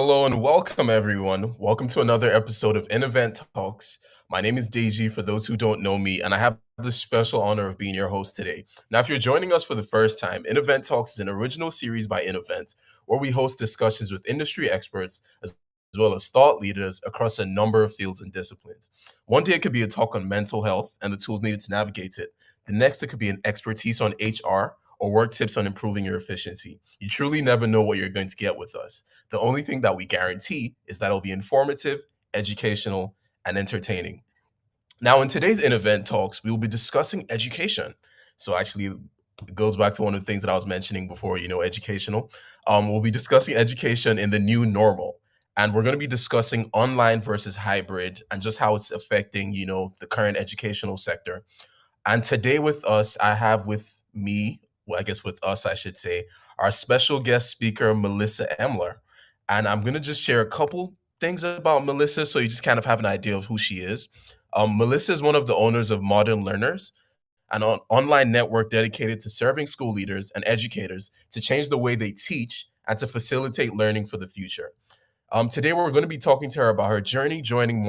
hello, and welcome everyone. Welcome to another episode of InEvent Talks. My name is Deji, for those who don't know me, and I have the special honor of being your host today. Now, if you're joining us for the first time, InEvent Talks is an original series by InEvent where we host discussions with industry experts as well as thought leaders across a number of fields and disciplines. One day it could be a talk on mental health and the tools needed to navigate it. The next, it could be an expertise on HR or work tips on improving your efficiency. You truly never know what you're going to get with us. The only thing that we guarantee is that it'll be informative, educational, and entertaining. Now, in today's InEvent Talks, we will be discussing education. So, actually, it goes back to one of the things that I was mentioning before, educational. We'll be discussing education in the new normal. And we're going to be discussing online versus hybrid and just how it's affecting, the current educational sector. And today with us, I have with me, well, I guess with us, I should say, our special guest speaker, Melissa Emler. And I'm going to just share a couple things about Melissa so you just kind of have an idea of who she is. Melissa is one of the owners of Modern Learners, an online network dedicated to serving school leaders and educators to change the way they teach and to facilitate learning for the future. Today, we're going to be talking to her about her journey joining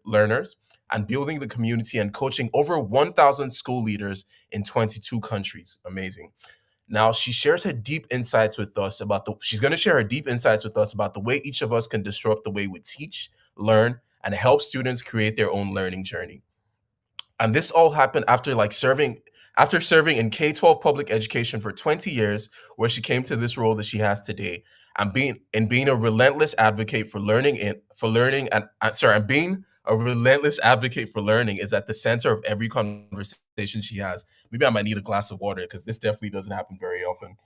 Learners and building the community and coaching over 1,000 school leaders in 22 countries. Amazing. Now, she's going to share her deep insights with us about the way each of us can disrupt the way we teach, learn, and help students create their own learning journey. And this all happened after serving in K-12 public education for 20 years, where she came to this role that she has today, and being a relentless advocate for learning and being a relentless advocate for learning is at the center of every conversation she has. Maybe I might need a glass of water because this definitely doesn't happen very often.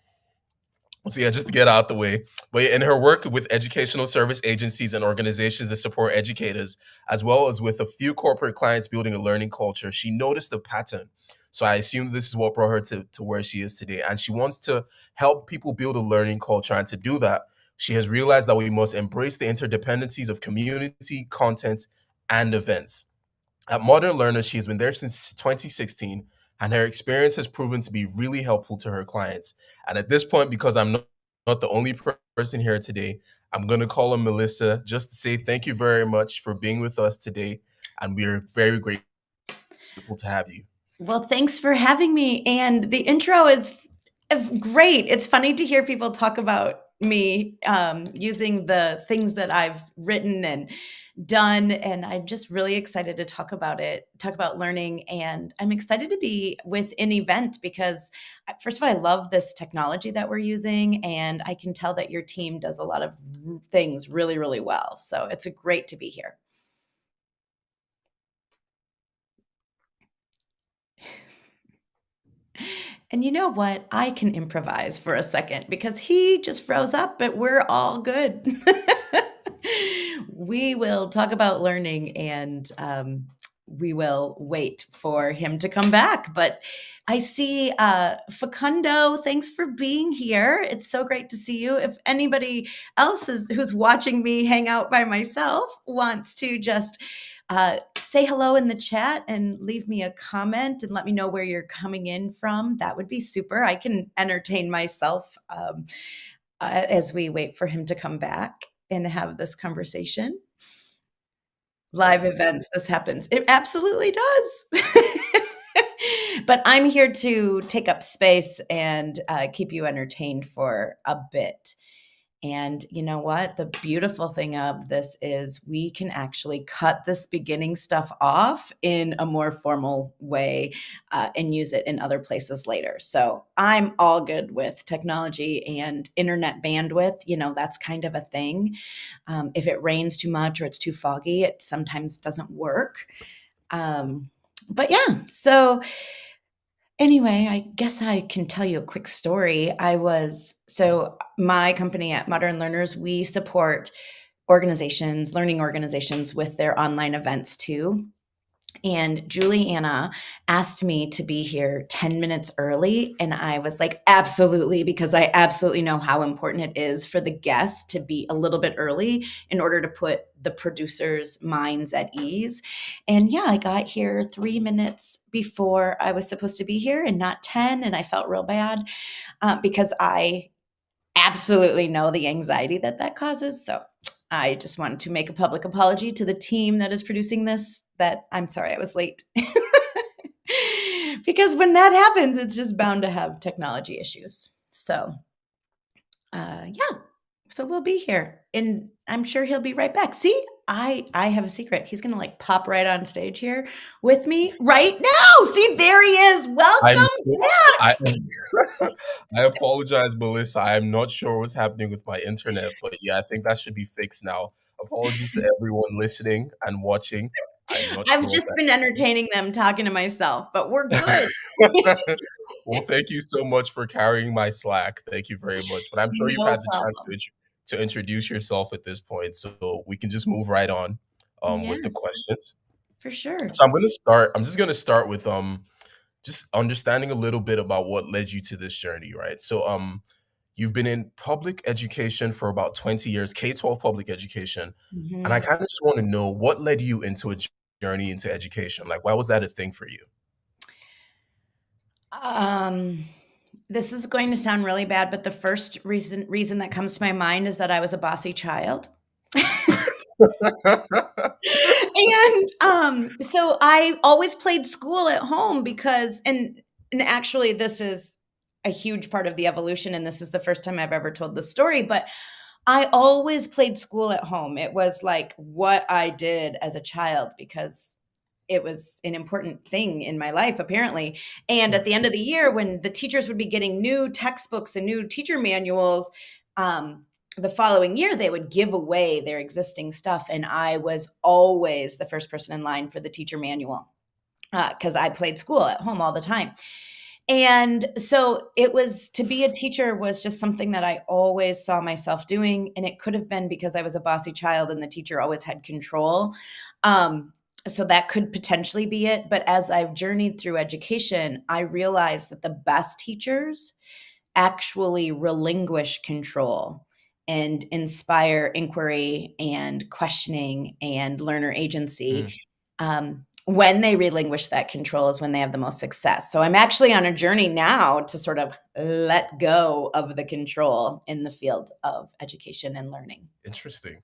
So yeah, just to get out the way. But yeah, in her work with educational service agencies and organizations that support educators, as well as with a few corporate clients building a learning culture, she noticed a pattern. So I assume this is what brought her to where she is today. And she wants to help people build a learning culture. And to do that, she has realized that we must embrace the interdependencies of community, content, and events. At Modern Learner, she has been there since 2016, and her experience has proven to be really helpful to her clients. And at this point, because I'm not the only person here today, I'm going to call on Melissa just to say thank you very much for being with us today. And we are very grateful to have you. Well, thanks for having me. And the intro is great. It's funny to hear people talk about me using the things that I've written and done. And I'm just really excited to talk about learning. And I'm excited to be with an event because, first of all, I love this technology that we're using. And I can tell that your team does a lot of things really, really well. So it's great to be here. And you know what? I can improvise for a second because he just froze up, but we're all good. We will talk about learning and we will wait for him to come back. But I see Facundo, thanks for being here. It's so great to see you. If anybody else who's watching me hang out by myself wants to just say hello in the chat and leave me a comment and let me know where you're coming in from. That would be super. I can entertain myself as we wait for him to come back and have this conversation. Live events, this happens. It absolutely does. But I'm here to take up space and keep you entertained for a bit. And you know what? The beautiful thing of this is we can actually cut this beginning stuff off in a more formal way and use it in other places later. So I'm all good with technology and internet bandwidth. That's kind of a thing. If it rains too much or it's too foggy, it sometimes doesn't work. But yeah, so anyway, I guess I can tell you a quick story. My company at Modern Learners, we support learning organizations with their online events too. And Juliana asked me to be here 10 minutes early. And I was like, absolutely, because I absolutely know how important it is for the guests to be a little bit early in order to put the producers' minds at ease. And yeah, I got here 3 minutes before I was supposed to be here and not 10. And I felt real bad because I absolutely know the anxiety that causes. So I just wanted to make a public apology to the team that is producing this, that I'm sorry I was late. Because when that happens, it's just bound to have technology issues. So, yeah. So we'll be here, and I'm sure he'll be right back. See, I have a secret. He's gonna like pop right on stage here with me right now. See, there he is. I'm Welcome so I back. I apologize, Melissa. I'm not sure what's happening with my internet, but yeah, I think that should be fixed now. Apologies to everyone listening and watching. I'm not I've sure what's just been entertaining them talking to myself, but we're good. Well, thank you so much for carrying my slack. Thank you very much. But I'm sure you've No had the chance problem. to introduce yourself at this point, so we can just move right on with the Yes, questions. for sure. So I'm just gonna start with just understanding a little bit about what led you to this journey, right? So you've been in public education for about 20 years, K-12 public education, and I Mhm. kind of just want to know what led you into a journey into education. Like, why was that a thing for you? Um, this is going to sound really bad, but the first reason that comes to my mind is that I was a bossy child. And, so I always played school at home because and actually this is a huge part of the evolution, and this is the first time I've ever told this story, but I always played school at home. It was like what I did as a child because it was an important thing in my life, apparently. And at the end of the year, when the teachers would be getting new textbooks and new teacher manuals, the following year they would give away their existing stuff. And I was always the first person in line for the teacher manual because I played school at home all the time. And so it was to be a teacher was just something that I always saw myself doing. And it could have been because I was a bossy child and the teacher always had control. Um, so that could potentially be it. But as I've journeyed through education, I realized that the best teachers actually relinquish control and inspire inquiry and questioning and learner agency. Mm, When they relinquish that control is when they have the most success. So I'm actually on a journey now to sort of let go of the control in the field of education and learning. interesting.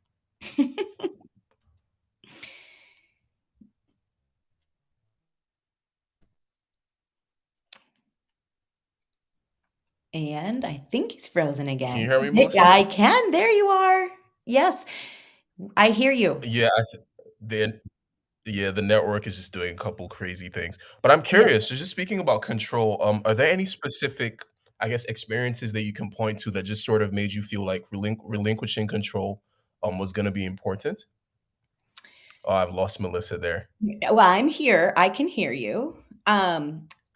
And I think he's frozen Can you again. hear me, Yeah, Melissa? I can. There you are. Yes, I hear you. Yeah, the yeah, the network is just doing a couple crazy things. But I'm Yeah. curious, so just speaking about control, are there any specific, I guess, experiences that you can point to that just sort of made you feel like relinquishing control was going to be important? Oh, I've lost Melissa there. Well, I'm here. I can hear you.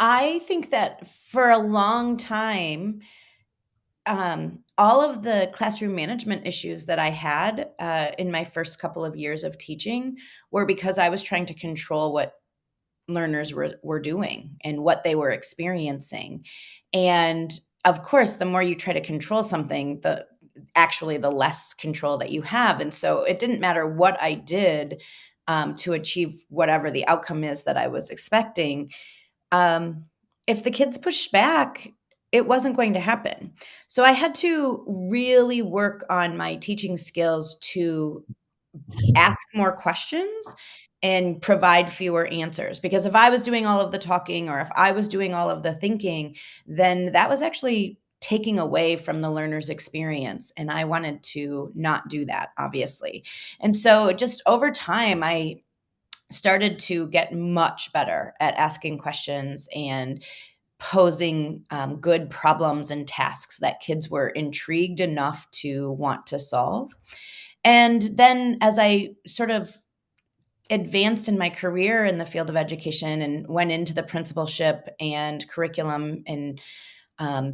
I think that for a long time, all of the classroom management issues that I had in my first couple of years of teaching were because I was trying to control what learners were doing and what they were experiencing. And of course, the more you try to control something, the less control that you have. And so it didn't matter what I did to achieve whatever the outcome is that I was expecting. Um, if the kids pushed back, it wasn't going to happen. So I had to really work on my teaching skills to ask more questions and provide fewer answers, because if I was doing all of the talking or if I was doing all of the thinking, then that was actually taking away from the learner's experience, and I wanted to not do that, obviously. And so just over time, I started to get much better at asking questions and posing good problems and tasks that kids were intrigued enough to want to solve. And then as I sort of advanced in my career in the field of education and went into the principalship and curriculum and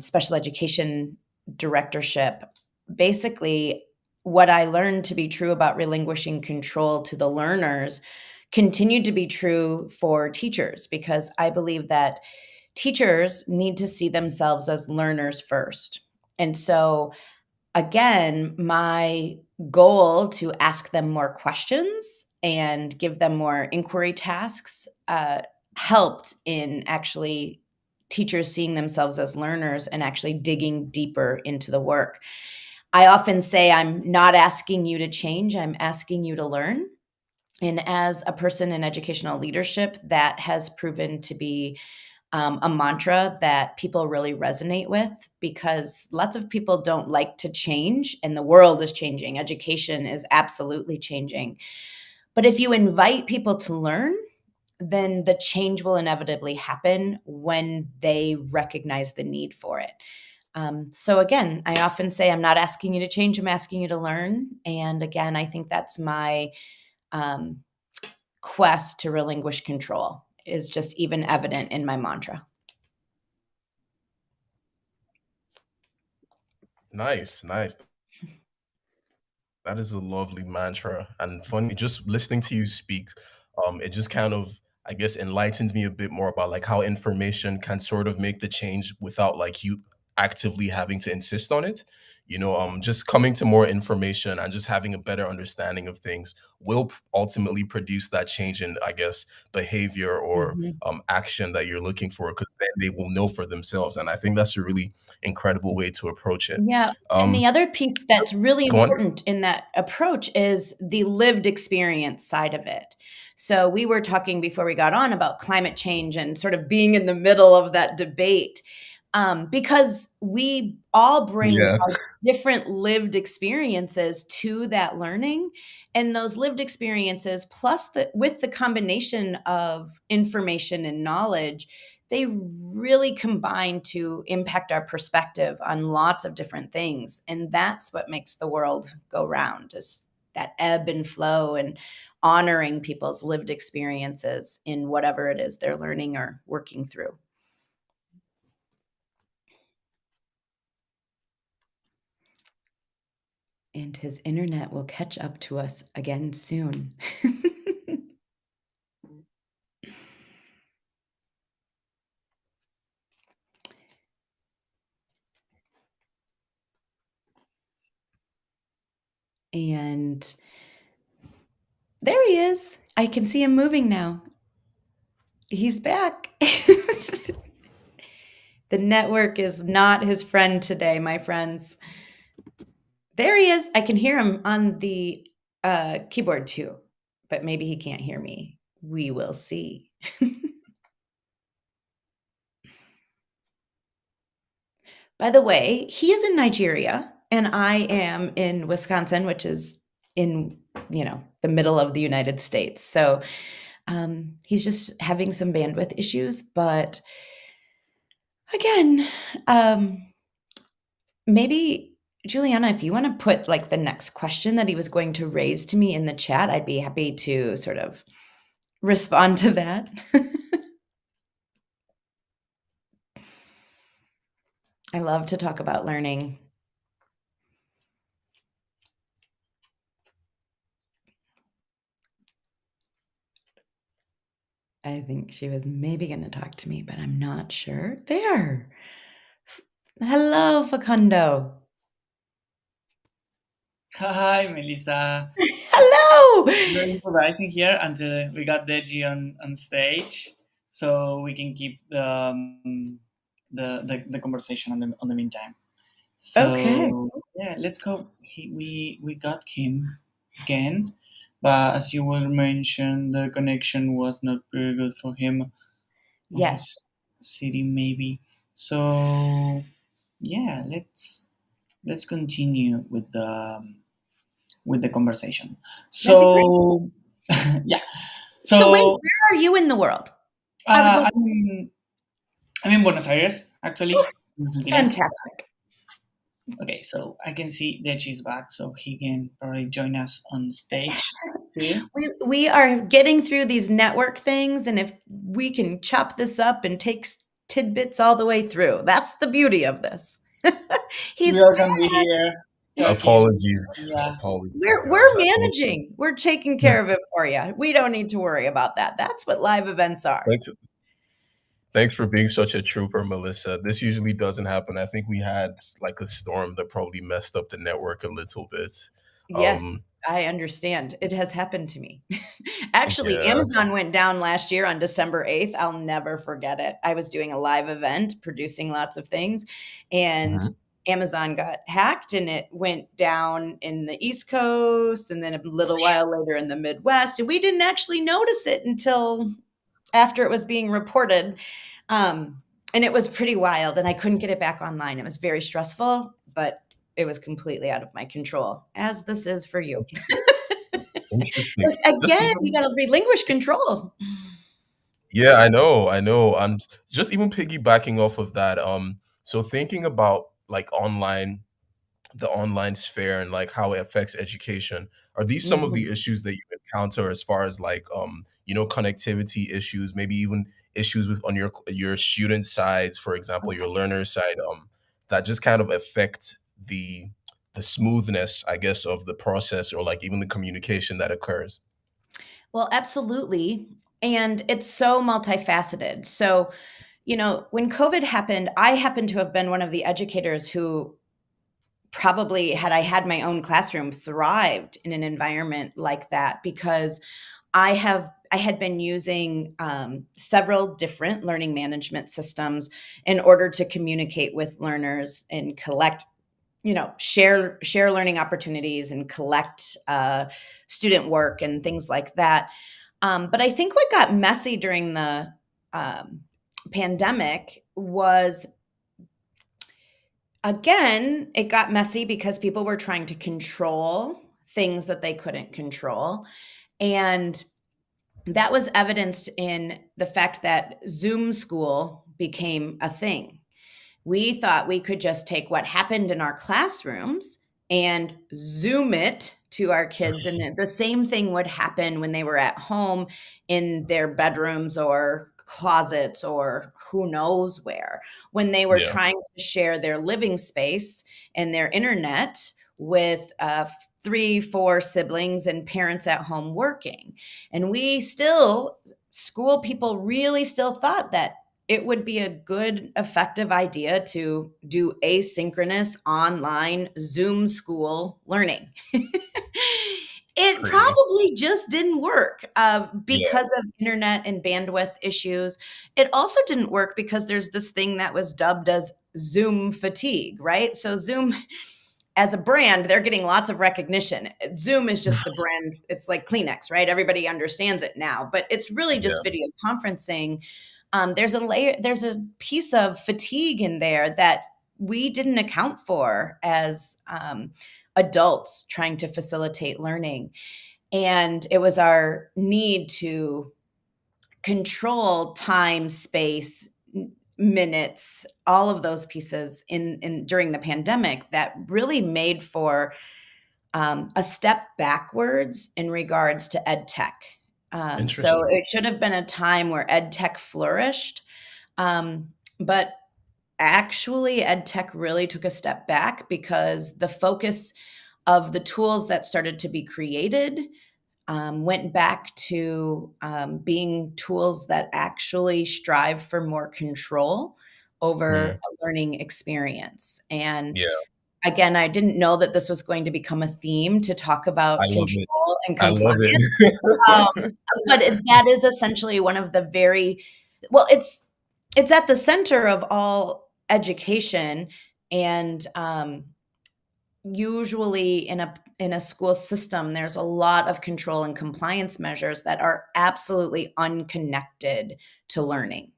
special education directorship, basically, what I learned to be true about relinquishing control to the learners continued to be true for teachers, because I believe that teachers need to see themselves as learners first. And so again, my goal to ask them more questions and give them more inquiry tasks helped in actually teachers seeing themselves as learners and actually digging deeper into the work. I often say, I'm not asking you to change, I'm asking you to learn. And as a person in educational leadership, that has proven to be a mantra that people really resonate with, because lots of people don't like to change, and the world is changing. Education is absolutely changing. But if you invite people to learn, then the change will inevitably happen when they recognize the need for it. So again, I often say, I'm not asking you to change, I'm asking you to learn. And again, I think that's my um, quest to relinquish control is just even evident in my mantra. Nice, nice. That is a lovely mantra, and funny, just listening to you speak, it just kind of, I guess, enlightens me a bit more about, like, how information can sort of make the change without, like, you actively having to insist on it. Just coming to more information and just having a better understanding of things will ultimately produce that change in, I guess, behavior or Mhm. action that you're looking for, because then they will know for themselves. And I think that's a really incredible way to approach it. Yeah, and the Um, other piece that's really Go on. important in that approach is the lived experience side of it. So we were talking before we got on about climate change and sort of being in the middle of that debate, because we all bring Yeah. our different lived experiences to that learning, and those lived experiences plus with the combination of information and knowledge, they really combine to impact our perspective on lots of different things. And that's what makes the world go round, is that ebb and flow and honoring people's lived experiences in whatever it is they're learning or working through. And his internet will catch up to us again soon. And there he is. I can see him moving now. He's back. The network is not his friend today, my friends. There he is. I can hear him on the keyboard too, but maybe he can't hear me. We will see. By the way, he is in Nigeria and I am in Wisconsin, which is in, the middle of the United States. So he's just having some bandwidth issues, but again, maybe Juliana, if you want to put like the next question that he was going to raise to me in the chat, I'd be happy to sort of respond to that. I love to talk about learning. I think she was maybe going to talk to me, but I'm not sure. There. Hello, Facundo. Hi, Melissa. Hello. We're improvising here until we got Deji on stage, so we can keep the conversation on the meantime. Okay. So yeah, let's go. We got him again, but as you were mentioned, the connection was not very good for him on Yes. his city, maybe. So yeah, let's continue with the conversation. That'd be great. So, yeah. So where So, are you in the world? I would love I'm in Buenos Aires, actually, in Argentina. fantastic. Okay, so I can see that she's back, so he can probably join us on stage too. We are getting through these network things, and if we can chop this up and take tidbits all the way through, that's the beauty of this. We He's are gonna be here talking. Apologies. Yeah, Apologies, guys. we're I hope managing. We're taking care of it for you. We don't need to worry about that. That's what live events are. thanks thanks for being such a trooper, Melissa. This usually doesn't happen. I think we had, like, a storm that probably messed up the network a little bit. Yes, Um, I understand. It has happened to me. Actually, yeah. Amazon went down last year on December 8th. I'll never forget it. I was doing a live event, producing lots of things, and Mhm. Amazon got hacked and it went down in the East Coast and then a little while later in the Midwest. And we didn't actually notice it until after it was being reported. And it was pretty wild and I couldn't get it back online. It was very stressful, but it was completely out of my control, as this is for you. Interesting. Just Again, you even got to relinquish control. Yeah, I know. I'm just even piggybacking off of that. So thinking about like the online sphere and like how it affects education, are these some of the Mhm. issues that you encounter as far as like connectivity issues, maybe even issues with on your student sides, for example, your learner side, that just kind of affect the smoothness, I guess, of the process or like even the communication that occurs. Well, absolutely. And it's so multifaceted. So, when COVID happened, I happened to have been one of the educators who probably, had I had my own classroom, thrived in an environment like that because I had been using several different learning management systems in order to communicate with learners and collect, share learning opportunities and collect student work and things like that. But I think what got messy during the um, pandemic was, again, it got messy because people were trying to control things that they couldn't control. And that was evidenced in the fact that Zoom school became a thing. We thought we could just take what happened in our classrooms and Zoom it to our kids. And the same thing would happen when they were at home in their bedrooms or closets or who knows where, when they were Yeah, trying to share their living space and their internet with three, four siblings and parents at home working. And school people really still thought that it would be a good, effective idea to do asynchronous online Zoom school learning. It crazy. probably just didn't work Yeah, because of internet and bandwidth issues. It also didn't work because there's this thing that was dubbed as Zoom fatigue, right? So, Zoom as a brand, they're getting lots of recognition. Zoom is just the brand. It's like Kleenex, right? Everybody understands it now, but it's really yeah, just video conferencing. There's a piece of fatigue in there that we didn't account for as adults trying to facilitate learning. And it was our need to control time, space, minutes, all of those pieces in during the pandemic that really made for a step backwards in regards to ed tech. So interesting. it should have been a time where ed tech flourished, but actually ed tech really took a step back because the focus of the tools that started to be created went back to being tools that actually strive for more control over Mm, a learning experience. And yeah, again, I didn't know that this was going to become a theme to talk I about love it. control and I love compliance. Um, it. but that is essentially one of the very well, it's at the center of all education, and usually in a school system, there's a lot of control and compliance measures that are absolutely unconnected to learning.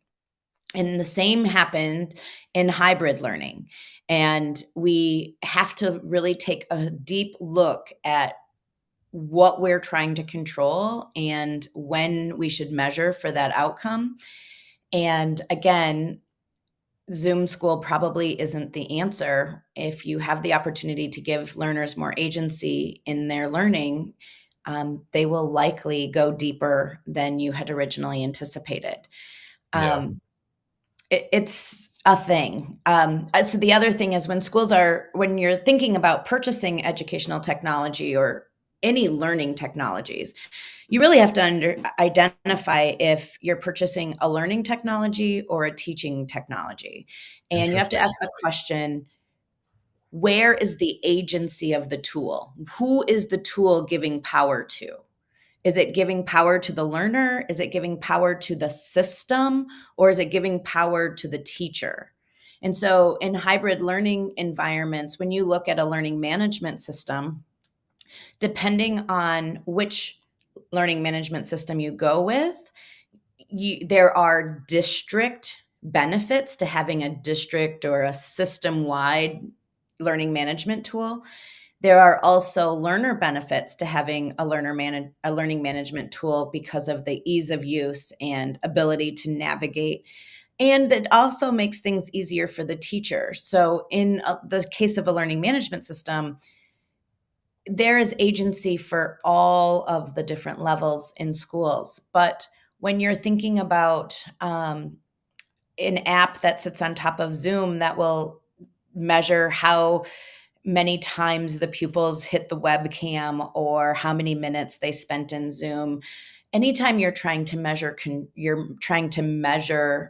And the same happened in hybrid learning. And we have to really take a deep look at what we're trying to control and when we should measure for that outcome. And again, Zoom school probably isn't the answer. If you have the opportunity to give learners more agency in their learning, they will likely go deeper than you had originally anticipated. Yeah, Um, it's a thing. So the other thing is when you're thinking about purchasing educational technology or any learning technologies, you really have to identify if you're purchasing a learning technology or a teaching technology. And you have to interesting. ask the question, where is the agency of the tool? Who is the tool giving power to? Is it giving power to the learner? Is it giving power to the system? Or is it giving power to the teacher? And so in hybrid learning environments, when you look at a learning management system, depending on which learning management system you go with, there are district benefits to having a district or a system-wide learning management tool. There are also learner benefits to having a learning management tool because of the ease of use and ability to navigate. And it also makes things easier for the teacher. So in the case of a learning management system, there is agency for all of the different levels in schools. But when you're thinking about an app that sits on top of Zoom that will measure how many times the pupils hit the webcam or how many minutes they spent in Zoom. Anytime you're trying to measure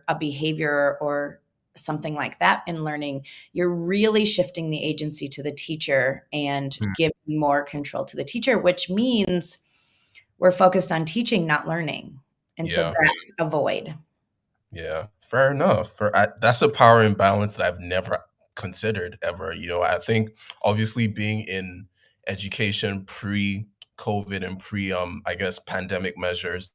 a behavior or something like that in learning, you're really shifting the agency to the teacher and Hmm. giving more control to the teacher, which means we're focused on teaching, not learning. And so Yeah. that's a void. Yeah, fair enough. That's a power imbalance that I've never considered ever. I think obviously being in education pre-COVID and I guess pandemic measures,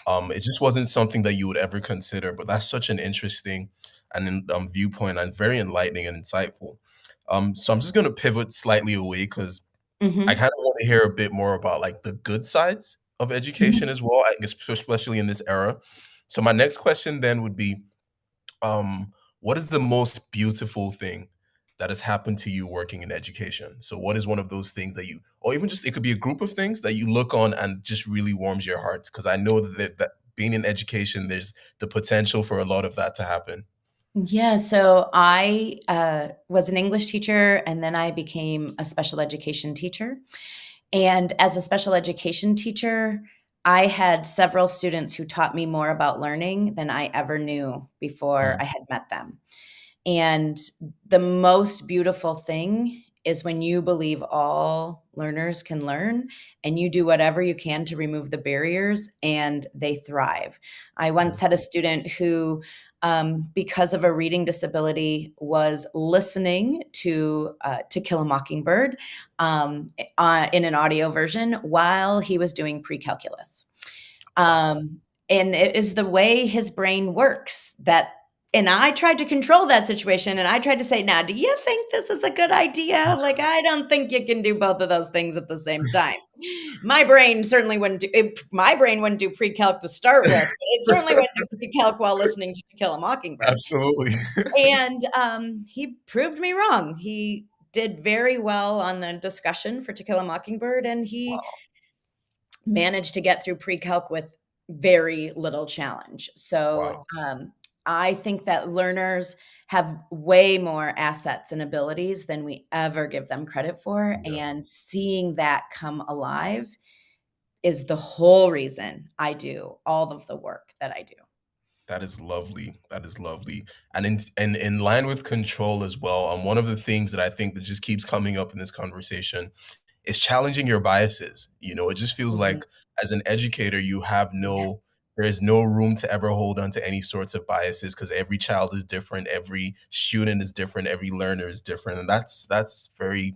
it just wasn't something that you would ever consider. But that's such an interesting and viewpoint and very enlightening and insightful. So I'm just gonna pivot slightly away because I Mhm. kind of want to hear a bit more about like the good sides of education Mhm. as well, I guess, especially in this era. So my next question then would be, what is the most beautiful thing that has happened to you working in education? So what is one of those things that or even just it could be a group of things that you look on and just really warms your heart? Because I know that being in education, there's the potential for a lot of that to happen. Yeah, so I was an English teacher and then I became a special education teacher. And as a special education teacher, I had several students who taught me more about learning than I ever knew before Mm, I had met them. And the most beautiful thing is when you believe all learners can learn and you do whatever you can to remove the barriers and they thrive. I once mm, had a student who, because of a reading disability, was listening To Kill a Mockingbird in an audio version while he was doing pre-calculus. Um, and it is the way his brain works that and I tried to control that situation and I tried to say, "Now, do you think this is a good idea? Like, I don't think you can do both of those things at the same time." My brain certainly wouldn't do it, my brain wouldn't do pre-calc to start with. It certainly wouldn't do pre-calc while listening To Kill a Mockingbird. absolutely. And he proved me wrong. He did very well on the discussion for To Kill a Mockingbird, and he Wow. managed to get through pre-calc with very little challenge. So Wow. I think that learners have way more assets and abilities than we ever give them credit for. Yeah. And seeing that come alive is the whole reason I do all of the work that I do. That is lovely. That is lovely. And in line with control as well, one of the things that I think that just keeps coming up in this conversation is challenging your biases. It just feels Mhm. like as an educator, Yes. there is no room to ever hold on to any sorts of biases because every child is different, every student is different, every learner is different. And that's very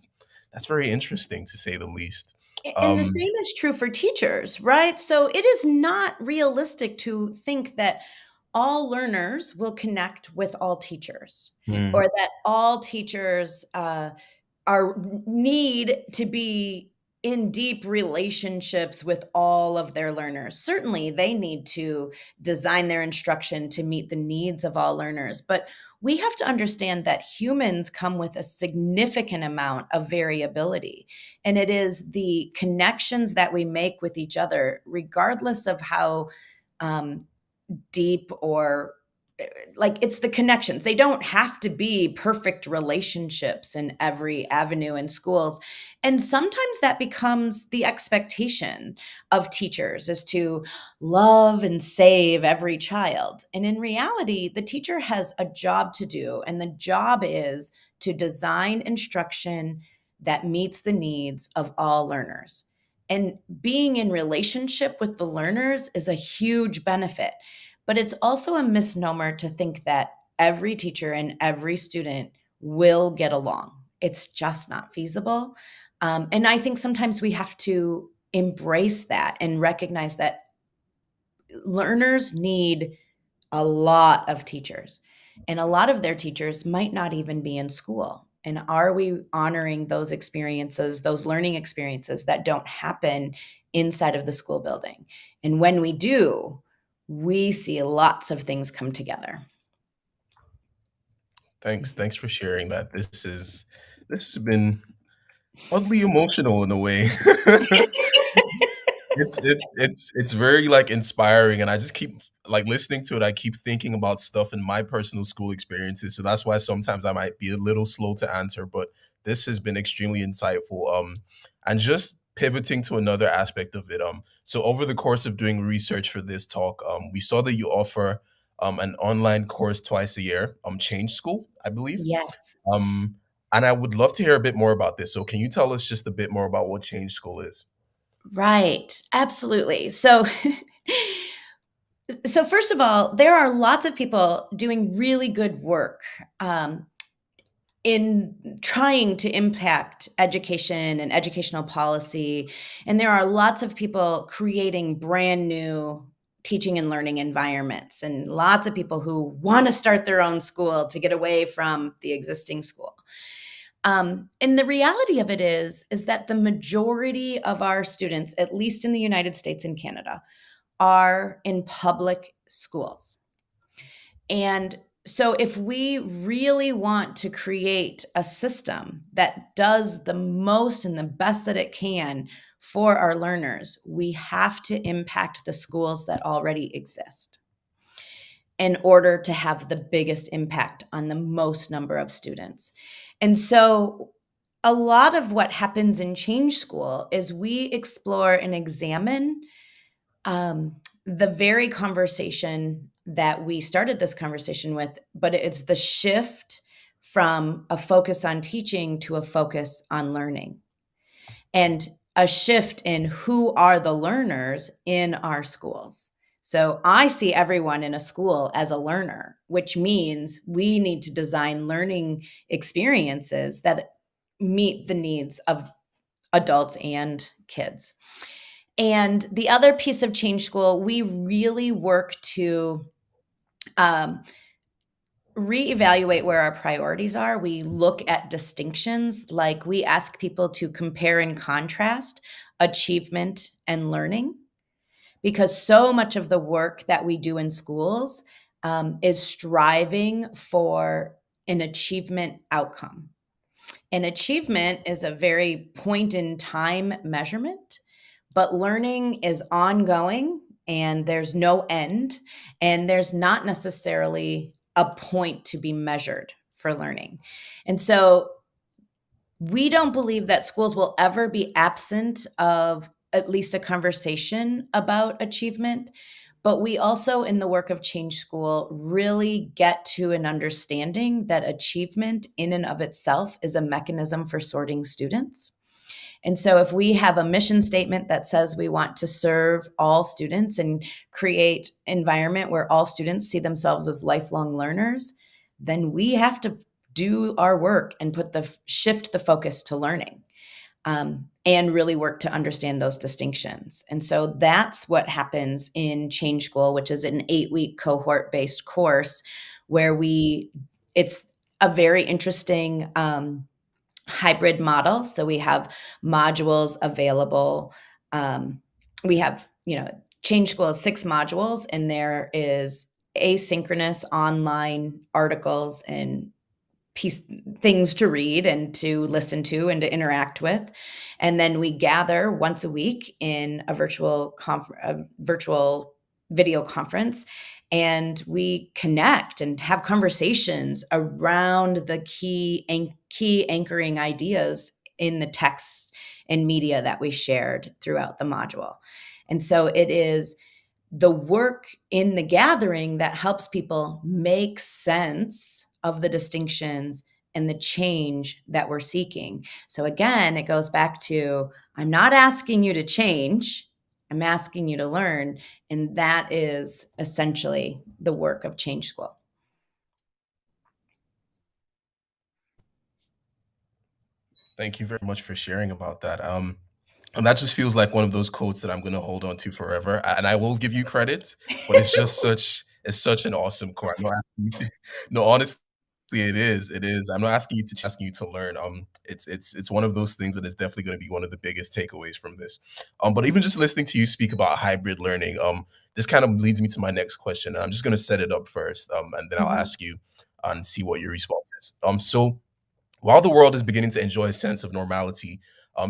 interesting to say the least. And the Um, same is true for teachers, right? So it is not realistic to think that all learners will connect with all teachers mm, or that all teachers are need to be in deep relationships with all of their learners. Certainly, they need to design their instruction to meet the needs of all learners, but we have to understand that humans come with a significant amount of variability, and it is the connections that we make with each other, regardless of how um, deep or like it's the connections. They don't have to be perfect relationships in every avenue in schools. And sometimes that becomes the expectation of teachers is to love and save every child. And in reality, the teacher has a job to do, and the job is to design instruction that meets the needs of all learners. And being in relationship with the learners is a huge benefit, but it's also a misnomer to think that every teacher and every student will get along. It's just not feasible. And I think sometimes we have to embrace that and recognize that learners need a lot of teachers, and a lot of their teachers might not even be in school. And are we honoring those experiences, those learning experiences that don't happen inside of the school building? And when we do, we see lots of things come together. Thanks for sharing that. This has been oddly emotional in a way. It's very, like, inspiring, and I just keep like, listening to it, I keep thinking about stuff in my personal school experiences, so that's why sometimes I might be a little slow to answer, but this has been extremely insightful, and just pivoting to another aspect of it, so over the course of doing research for this talk, we saw that you offer, an online course twice a year, Change School, I believe, Yes. um, and I would love to hear a bit more about this, so can you tell us just a bit more about what Change School is? Right. Absolutely. So so first of all, there are lots of people doing really good work in trying to impact education and educational policy. And there are lots of people creating brand new teaching and learning environments, and lots of people who want to start their own school to get away from the existing school. And the reality of it is that the majority of our students, at least in the United States and Canada, are in public schools. And so, if we really want to create a system that does the most and the best that it can for our learners, we have to impact the schools that already exist in order to have the biggest impact on the most number of students. And so, a lot of what happens in Change School is we explore and examine the very conversation that we started this conversation with, but it's the shift from a focus on teaching to a focus on learning, and a shift in who are the learners in our schools. So I see everyone in a school as a learner, which means we need to design learning experiences that meet the needs of adults and kids. And the other piece of Change School, we really work to um, reevaluate where our priorities are. We look at distinctions, like we ask people to compare and contrast achievement and learning, because so much of the work that we do in schools is striving for an achievement outcome. And achievement is a very point in time measurement, but learning is ongoing and there's no end, and there's not necessarily a point to be measured for learning. And so we don't believe that schools will ever be absent of at least a conversation about achievement. But we also, in the work of Change School, really get to an understanding that achievement in and of itself is a mechanism for sorting students. And so, if we have a mission statement that says we want to serve all students and create an environment where all students see themselves as lifelong learners, then we have to do our work and shift the focus to learning, and really work to understand those distinctions. And so that's what happens in Change School, which is an 8-week cohort-based course where it's a very interesting hybrid model. So we have modules available. We have, Change School is 6 modules, and there is asynchronous online articles and piece things to read and to listen to and to interact with. And then we gather once a week in a virtual video conference, and we connect and have conversations around the key anchoring ideas in the text and media that we shared throughout the module. And so it is the work in the gathering that helps people make sense of the distinctions and the change that we're seeking. So again, it goes back to, I'm not asking you to change, I'm asking you to learn. And that is essentially the work of Change School. Thank you very much for sharing about that. And that just feels like one of those quotes that I'm going to hold on to forever. And I will give you credit, but it's such an awesome quote. I'm not asking you to, no, honestly, it is. It is. I'm not asking you to learn. It's one of those things that is definitely going to be one of the biggest takeaways from this. But even just listening to you speak about hybrid learning, this kind of leads me to my next question. And I'm just going to set it up first, and then I'll Mhm. ask you and see what your response is. So while the world is beginning to enjoy a sense of normality,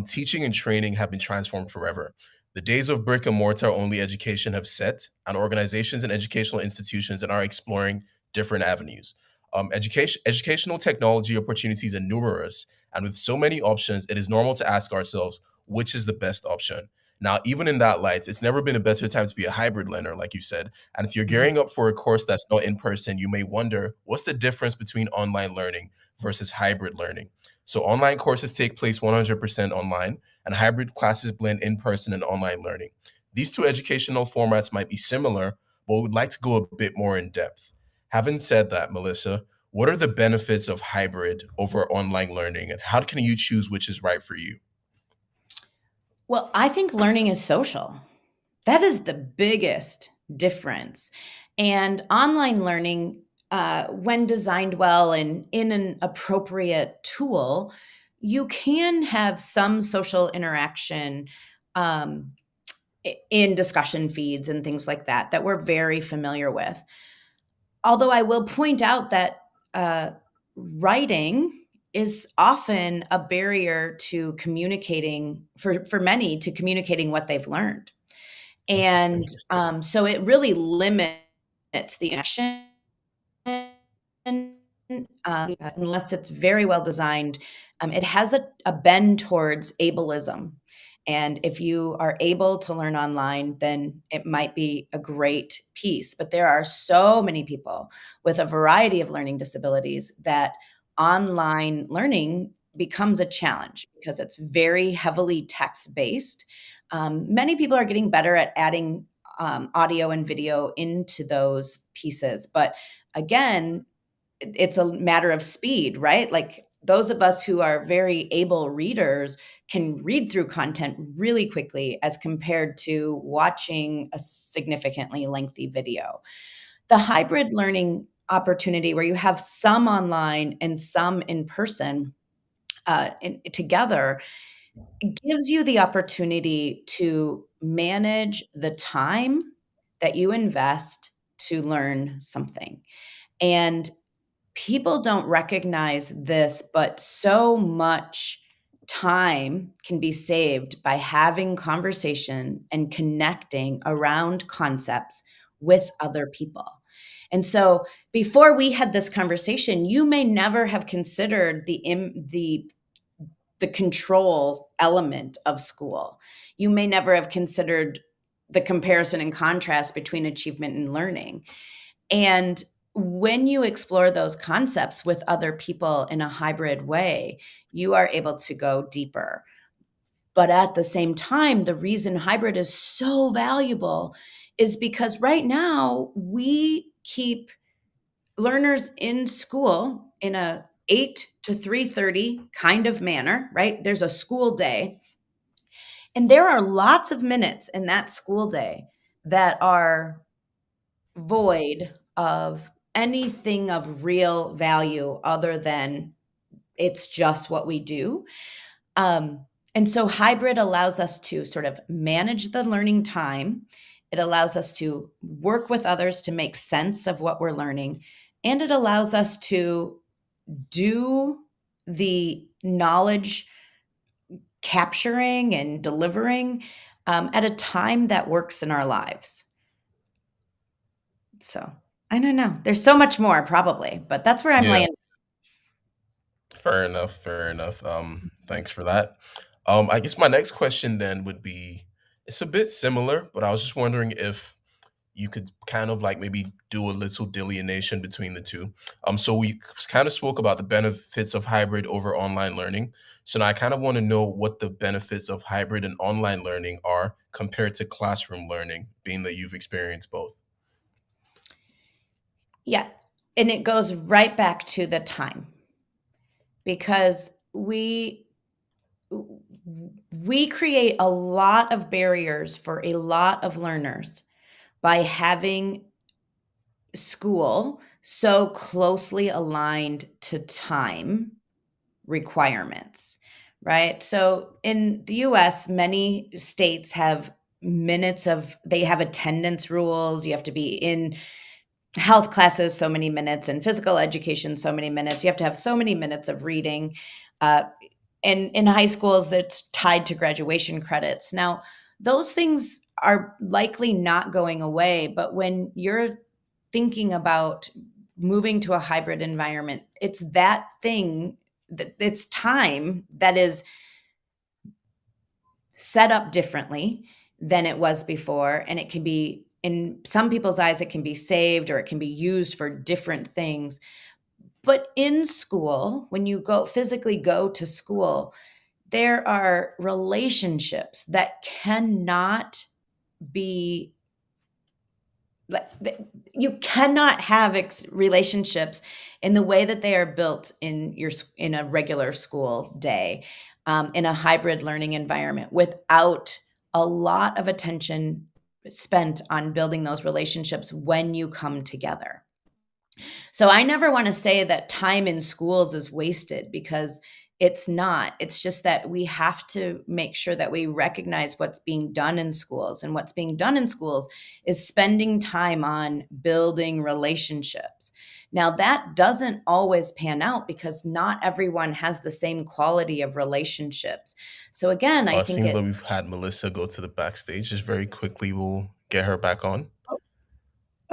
teaching and training have been transformed forever. The days of brick and mortar only education have set, and organizations and educational institutions are exploring different avenues. Educational technology opportunities are numerous, and with so many options, it is normal to ask ourselves which is the best option. Now, even in that light, it's never been a better time to be a hybrid learner, like you said. And if you're Mhm. gearing up for a course that's not in person, you may wonder what's the difference between online learning versus hybrid learning. So online courses take place 100% online, and hybrid classes blend in-person and online learning. These two educational formats might be similar, but we'd like to go a bit more in depth. Having said that, Melissa, what are the benefits of hybrid over online learning, and how can you choose which is right for you? Well, I think learning is social. That is the biggest difference. And online learning, when designed well and in an appropriate tool, you can have some social interaction um, in discussion feeds and things like that that we're very familiar with. Although I will point out that writing is often a barrier to communicating for many to communicating what they've learned. Interesting. And, so it really limits the action, unless it's very well designed. It has a bend towards ableism, and if you are able to learn online, then it might be a great piece, but there are so many people with a variety of learning disabilities that online learning becomes a challenge because it's very heavily text-based. Many people are getting better at adding audio and video into those pieces. But again, it's a matter of speed, right? Like those of us who are very able readers can read through content really quickly as compared to watching a significantly lengthy video. The hybrid learning opportunity where you have some online and some in person together gives you the opportunity to manage the time that you invest to learn something. And people don't recognize this, but so much time can be saved by having conversation and connecting around concepts with other people. And so before we had this conversation, you may never have considered the control element of school. You may never have considered the comparison and contrast between achievement and learning. And when you explore those concepts with other people in a hybrid way, you are able to go deeper. But at the same time, the reason hybrid is so valuable is because right now we keep learners in school in a 8 to 3:30 kind of manner, right? There's a school day, and there are lots of minutes in that school day that are void of anything of real value other than it's just what we do. And so hybrid allows us to sort of manage the learning time. It allows us to work with others to make sense of what we're learning. And it allows us to do the knowledge capturing and delivering at a time that works in our lives. So I don't know. There's so much more probably, but that's where I'm Yeah, landing. fair enough. Fair enough. Thanks for that. I guess my next question then would be, it's a bit similar, but I was just wondering if you could kind of like maybe do a little delineation between the two. So we kind of spoke about the benefits of hybrid over online learning. So now I kind of want to know what the benefits of hybrid and online learning are compared to classroom learning, being that you've experienced both. Yeah. And it goes right back to the time because we we create a lot of barriers for a lot of learners by having school so closely aligned to time requirements, right? So in the US, many states have they have attendance rules. You have to be in health classes so many minutes and physical education so many minutes. You have to have so many minutes of reading. Uh, and in high schools, that's tied to graduation credits. Now, those things are likely not going away, but when you're thinking about moving to a hybrid environment, it's that thing that it's time that is set up differently than it was before. And it can be, in some people's eyes, it can be saved or it can be used for different things. But in school, when you physically go to school, there are relationships that cannot be like you cannot have relationships in the way that they are built in a regular school day, in a hybrid learning environment, without a lot of attention spent on building those relationships when you come together. So I never want to say that time in schools is wasted, because it's not. It's just that we have to make sure that we recognize what's being done in schools. And what's being done in schools is spending time on building relationships. Now, that doesn't always pan out because not everyone has the same quality of relationships. So again, I think Seems it like we've had Melissa go to the backstage. Just very quickly, we'll get her back on. Oh,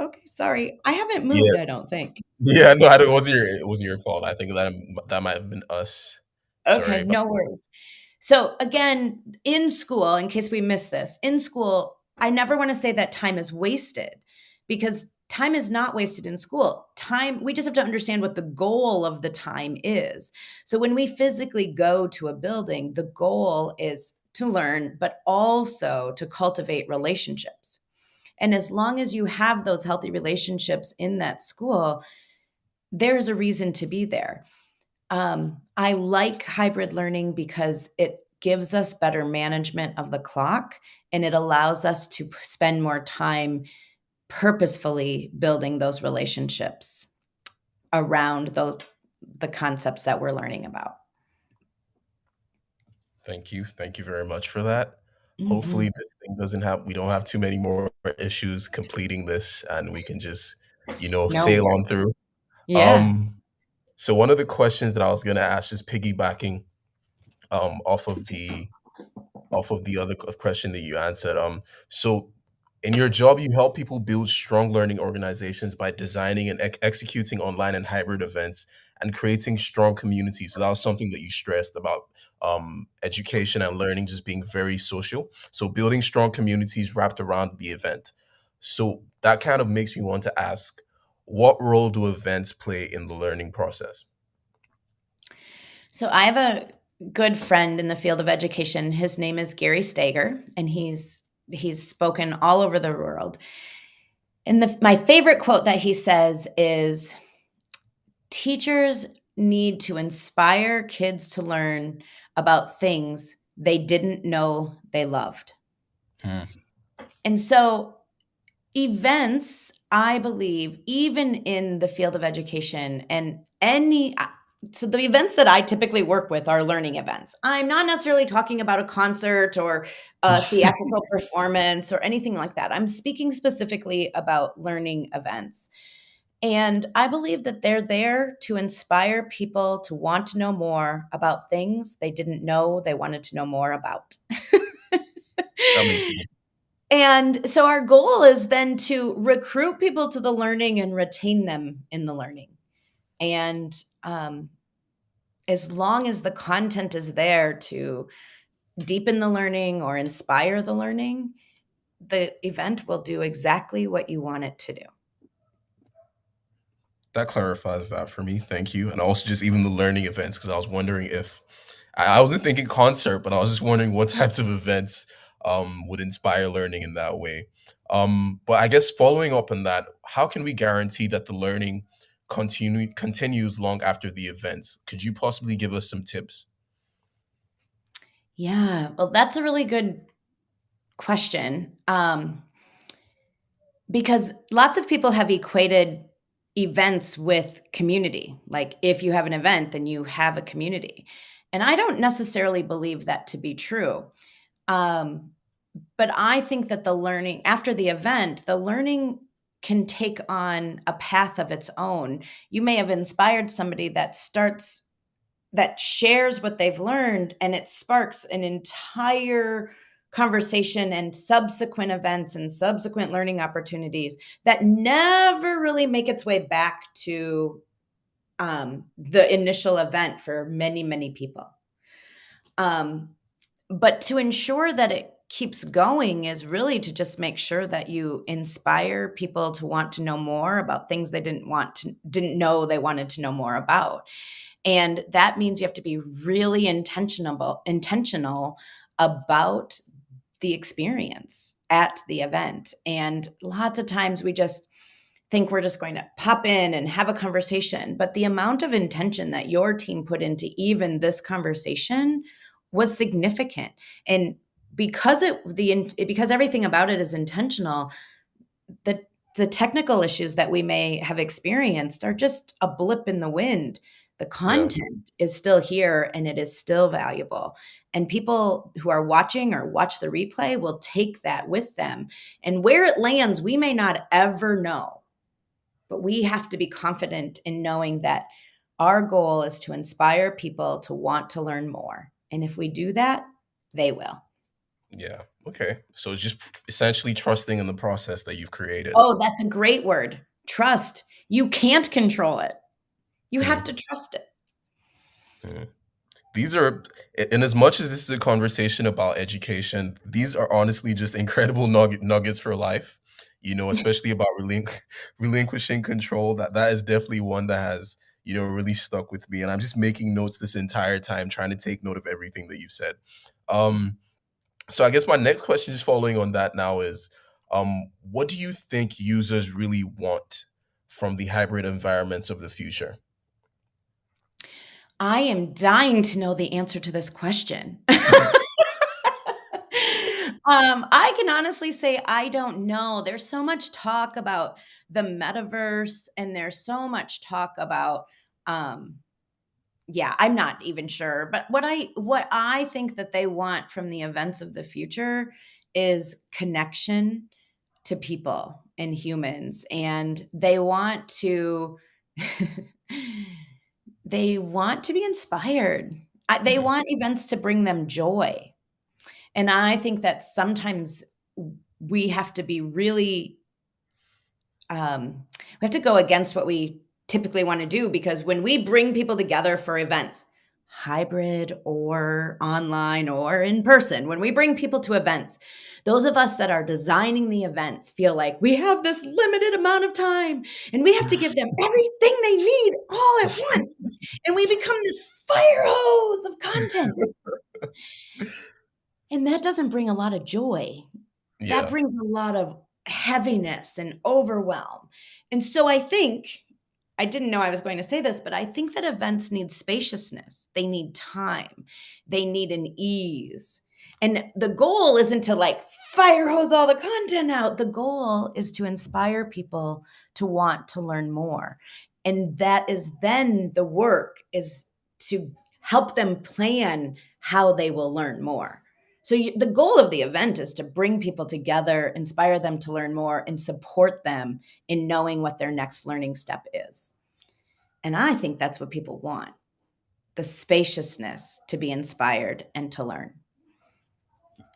okay, sorry. I haven't Yeah, moved, I don't think. yeah. No, it wasn't your fault. I think that might have been us. Okay, Sorry about. no worries. So again, in school, in case we missed this, in school, I never want to say that time is wasted, because time is not wasted in school. Time, we just have to understand what the goal of the time is. So when we physically go to a building, the goal is to learn, but also to cultivate relationships. And as long as you have those healthy relationships in that school, there's a reason to be there. I like hybrid learning because it gives us better management of the clock, and it allows us to spend more time purposefully building those relationships around the concepts that we're learning about. Thank you. Thank you very much for that. Hopefully Mhm. this thing doesn't have we don't have too many more issues completing this and we can just, No sail on worries. through. Yeah. Um, so one of the questions that I was gonna ask, just piggybacking um off of the off of the other question that you answered. So in your job, you help people build strong learning organizations by designing and executing online and hybrid events and creating strong communities. So that was something that you stressed about education and learning just being very social. So building strong communities wrapped around the event. So that kind of makes me want to ask, what role do events play in the learning process? So I have a good friend in the field of education. His name is Gary Stager, and he's spoken all over the world. And my favorite quote that he says is, teachers need to inspire kids to learn about things they didn't know they loved. Hmm. And so, events, I believe, even in the field of education and so the events that I typically work with are learning events. I'm not necessarily talking about a concert or a theatrical performance or anything like that. I'm speaking specifically about learning events. And I believe that they're there to inspire people to want to know more about things they didn't know they wanted to know more about. That makes sense. And so our goal is then to recruit people to the learning and retain them in the learning. And as long as the content is there to deepen the learning or inspire the learning, the event will do exactly what you want it to do. That clarifies that for me. Thank you. And also just even the learning events, because I was wondering if I wasn't thinking concert, but I was just wondering what types of events would inspire learning in that way. But I guess following up on that, how can we guarantee that the learning continues long after the events? Could you possibly give us some tips? Yeah, well, that's a really good question. Because lots of people have equated events with community. Like if you have an event, then you have a community. And I don't necessarily believe that to be true. Um, but I think that the learning after the event, the learning can take on a path of its own. You may have inspired somebody that shares what they've learned, and it sparks an entire conversation and subsequent events and subsequent learning opportunities that never really make its way back to the initial event for many, many people. Um, but to ensure that it keeps going is really to just make sure that you inspire people to want to know more about things they didn't know they wanted to know more about. And that means you have to be really intentional about the experience at the event. And lots of times we just think we're just going to pop in and have a conversation, but the amount of intention that your team put into even this conversation was significant. And because everything about it is intentional, the the technical issues that we may have experienced are just a blip in the wind. The Yeah. content is still here and it is still valuable. And people who are watching or watch the replay will take that with them. And where it lands, we may not ever know, but we have to be confident in knowing that our goal is to inspire people to want to learn more. And if we do that, they will. Yeah. Okay. So just essentially trusting in the process that you've created. Oh, that's a great word. Trust. You can't control it. You have Hmm. to trust it. Hmm. These are, and as much as this is a conversation about education, these are honestly just incredible nuggets for life. Especially about relinquishing control. That is definitely one that has really stuck with me, and I'm just making notes this entire time, trying to take note of everything that you've said. Um, so I guess my next question, just following on that now, is, what do you think users really want from the hybrid environments of the future? I am dying to know the answer to this question. I can honestly say I don't know. There's so much talk about the metaverse, and there's so much talk about, um, yeah, I'm not even sure. But what I think that they want from the events of the future is connection to people and humans, and they want to be inspired. They Mhm. want events to bring them joy. And I think that sometimes we have to be really, we have to go against what we typically want to do, because when we bring people together for events, hybrid or online or in person, when we bring people to events, those of us that are designing the events feel like we have this limited amount of time and we have to give them everything they need all at once. And we become this fire hose of content. And that doesn't bring a lot of joy. That Yeah. brings a lot of heaviness and overwhelm. And so I didn't know I was going to say this, but I think that events need spaciousness. They need time. They need an ease. And the goal isn't to like fire hose all the content out. The goal is to inspire people to want to learn more. And that is then the work is to help them plan how they will learn more. So the goal of the event is to bring people together, inspire them to learn more, and support them in knowing what their next learning step is. And I think that's what people want, the spaciousness to be inspired and to learn.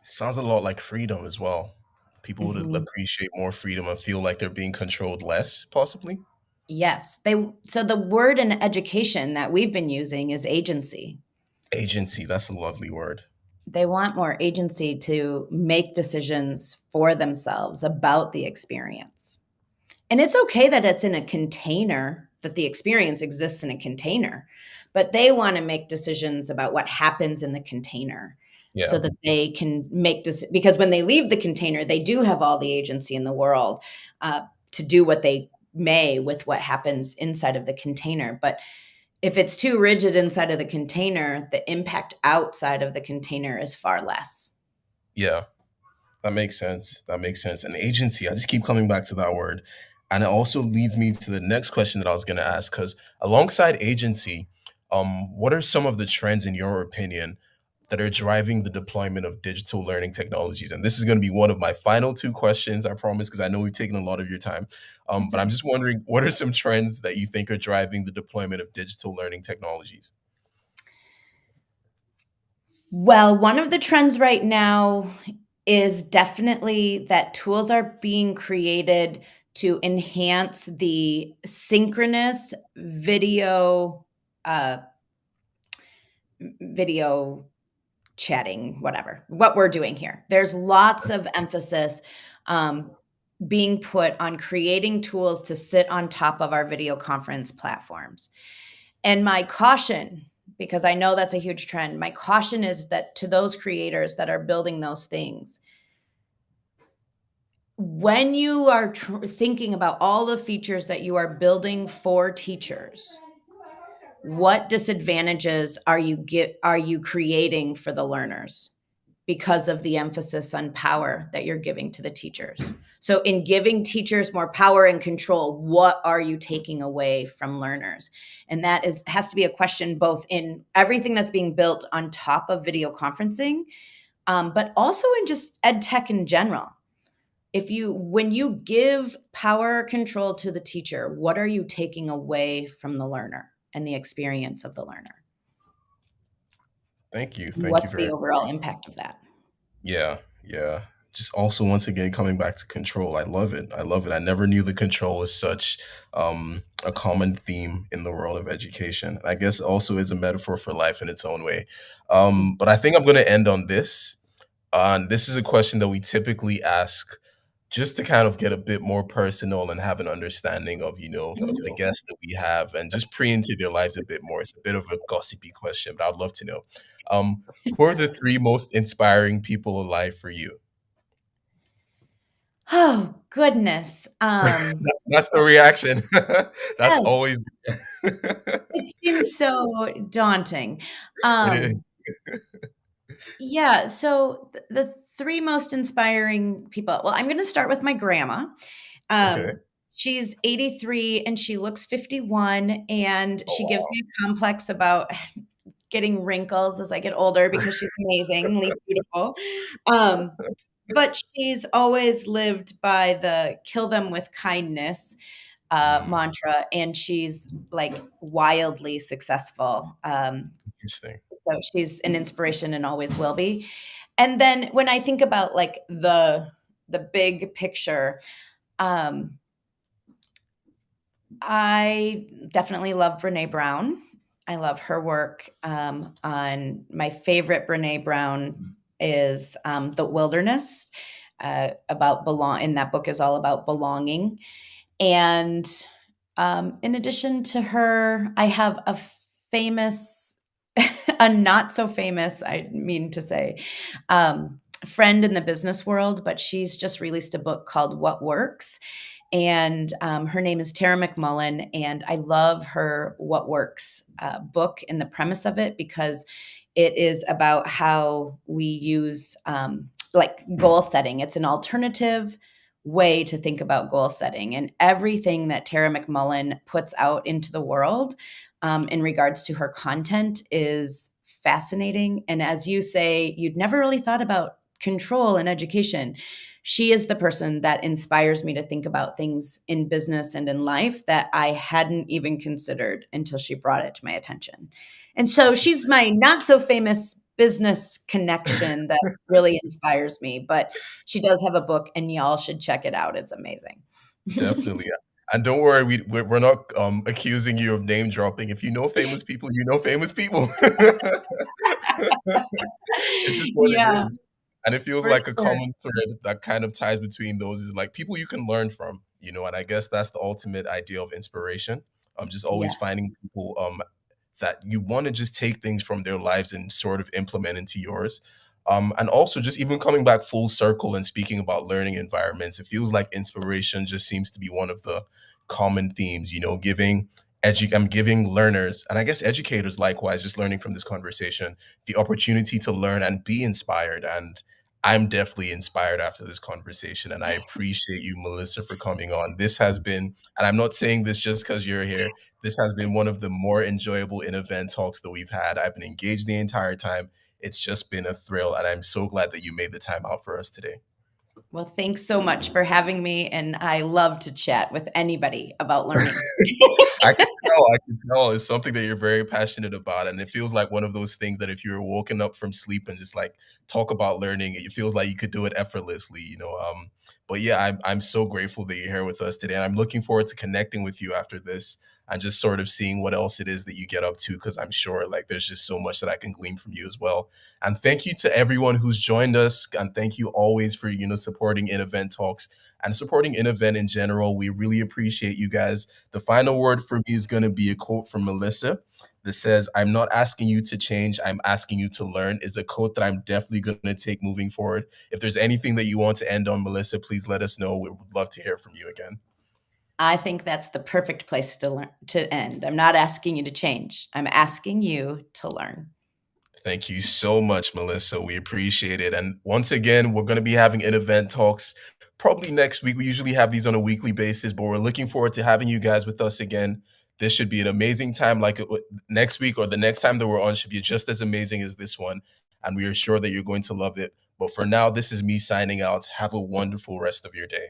Sounds a lot like freedom as well. People would Mhm. appreciate more freedom and feel like they're being controlled less, possibly. Yes. So the word in education that we've been using is agency. Agency, that's a lovely word. They want more agency to make decisions for themselves about the experience. And it's okay that it's in a container, that the experience exists in a container, but they want to make decisions about what happens in the container so Yeah. that they can because when they leave the container, they do have all the agency in the world to do what they may with what happens inside of the container. But If it's too rigid inside of the container, the impact outside of the container is far less. Yeah. That makes sense. That makes sense. And agency, I just keep coming back to that word. And it also leads me to the next question that I was going to ask. Because alongside agency, what are some of the trends, in your opinion, that are driving the deployment of digital learning technologies? And this is going to be one of my final two questions, I promise, because I know we've taken a lot of your time. But I'm just wondering, what are some trends that you think are driving the deployment of digital learning technologies? Well, one of the trends right now is definitely that tools are being created to enhance the synchronous uh, video chatting, whatever, what we're doing here. There's lots of emphasis um, being put on creating tools to sit on top of our video conference platforms. And my caution, because I know that's a huge trend, my caution is that to those creators that are building those things, when you are thinking about all the features that you are building for teachers, what disadvantages are you creating for the learners because of the emphasis on power that you're giving to the teachers? So in giving teachers more power and control, what are you taking away from learners? And that has to be a question both in everything that's being built on top of video conferencing, but also in just ed tech in general. When you give power control to the teacher, what are you taking away from the learner and the experience of the learner? Thank you. Thank you What's very the overall impact of that? Yeah, yeah. Just also once again coming back to control. I love it. I love it. I never knew the control was such a common theme in the world of education. I guess also is a metaphor for life in its own way. But I think I'm going to end on this. And this is a question that we typically ask just to kind of get a bit more personal and have an understanding of, the guests that we have and just pre into their lives a bit more. It's a bit of a gossipy question, but I'd love to know. Who are the three most inspiring people alive for you? Oh, goodness. That's the reaction. That's Yes, always it seems so daunting. it Um, is. yeah, so the 3 most inspiring people, well, I'm gonna start with my grandma. Okay. She's 83 and she looks 51, and Oh, she gives wow. me a complex about getting wrinkles as I get older because she's amazingly beautiful. Um, but she's always lived by the "kill them with kindness" Mm, mantra, and she's, like, wildly successful. interesting. So she's an inspiration and always will be. And then when I think about, like, the big picture, um, I definitely love Brené Brown. I love her work. On my favorite Brené Brown is The Wilderness, about belong. And that book is all about belonging. And in addition to her, I have a famous, a not so famous, I mean to say, friend in the business world, but she's just released a book called What Works, and her name is Tara McMullen, and I love her What Works book and the premise of it, because it is about how we use like goal setting. It's an alternative way to think about goal setting, and everything that Tara McMullen puts out into the world in regards to her content is fascinating. And as you say, you'd never really thought about control in education. She is the person that inspires me to think about things in business and in life that I hadn't even considered until she brought it to my attention. And so she's my not so famous business connection that really inspires me, but she does have a book and y'all should check it out. It's amazing. Definitely. And don't worry, we're not accusing you of name dropping. If you know famous people, you know famous people. It's just what it Yeah, is. And it feels for like a sure. common thread that kind of ties between those is like people you can learn from, and I guess that's the ultimate idea of inspiration. Just always Yeah. finding people that you want to just take things from their lives and sort of implement into yours. And also just even coming back full circle and speaking about learning environments, it feels like inspiration just seems to be one of the common themes, giving I'm giving learners, and I guess educators likewise, just learning from this conversation, the opportunity to learn and be inspired. And I'm definitely inspired after this conversation. And I appreciate you, Melissa, for coming on. This has been, and I'm not saying this just because you're here, this has been one of the more enjoyable in event talks that we've had. I've been engaged the entire time. It's just been a thrill. And I'm so glad that you made the time out for us today. Well, thanks so much for having me. And I love to chat with anybody about learning. I can tell it's something that you're very passionate about, and it feels like one of those things that if you're woken up from sleep and just like talk about learning, it feels like you could do it effortlessly, you know. But yeah, I'm so grateful that you're here with us today, and I'm looking forward to connecting with you after this and just sort of seeing what else it is that you get up to, because I'm sure like there's just so much that I can glean from you as well. And thank you to everyone who's joined us, and thank you always for supporting in event talks and supporting in event in general. We really appreciate you guys. The final word for me is going to be a quote from Melissa that says, "I'm not asking you to change, I'm asking you to learn," is a quote that I'm definitely going to take moving forward. If there's anything that you want to end on, Melissa, please let us know. We would love to hear from you again. I think that's the perfect place to end. I'm not asking you to change. I'm asking you to learn. Thank you so much, Melissa. We appreciate it. And once again, we're going to be having in event talks probably next week. We usually have these on a weekly basis, but we're looking forward to having you guys with us again. This should be an amazing time. Next week or the next time that we're on should be just as amazing as this one. And we are sure that you're going to love it. But for now, this is me signing out. Have a wonderful rest of your day.